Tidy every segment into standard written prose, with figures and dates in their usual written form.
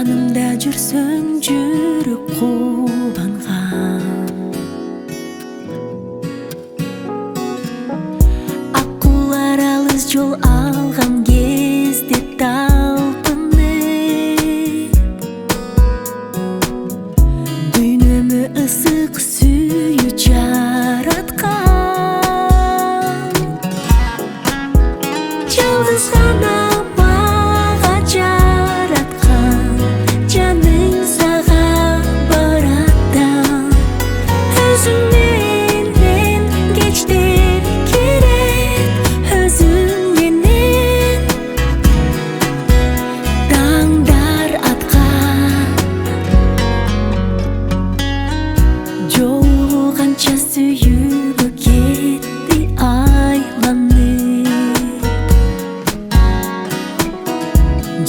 жанымда жүрсөң жүрөк кубанган. Акулар алыс жол алган кезде талпынып, дүйнөмө ысык сүйүү жараткан. Жалгыз гана мага жараткан, жаның сага бараттан. Өзүң менен кечтер керек, өзүң менен таңдар аткан. Жолу канча сүйүүгө кетти айланып,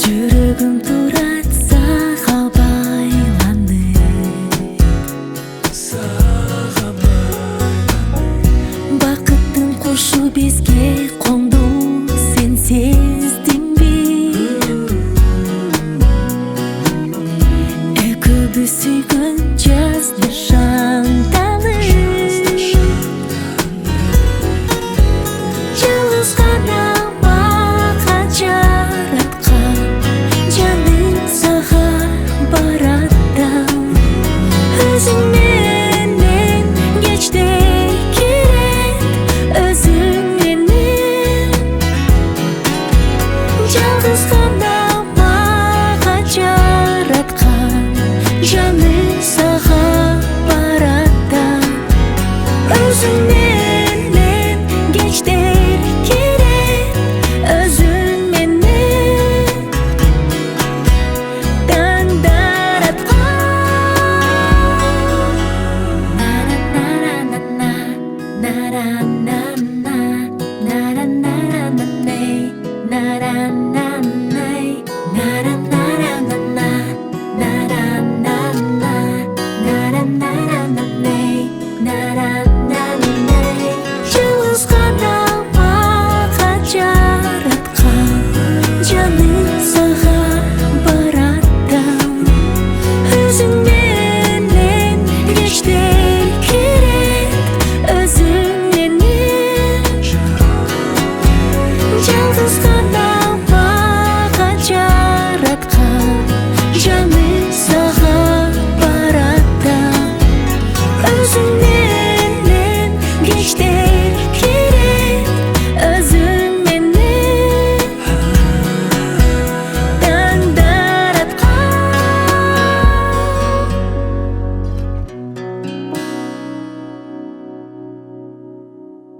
жүрөгүм турат сага байланып. Бакыттын кушу бизге конду, сен сездиңби? Экөөбүз сүйгөн жазды шантанып, жалгыз гана мага жараткан, жаның сага бараттан. Өзүң менен кечтер керек, өзүң менен жалгыз гана мага жараткан, жаның сага бараттан. Өзүң менен кечтер керек, өзүң менен таңдар аткан. Жалгыз гана мага жараткан, жаның сага бараттан. Өзүң менен кечтер керек, өзүң менен жалгыз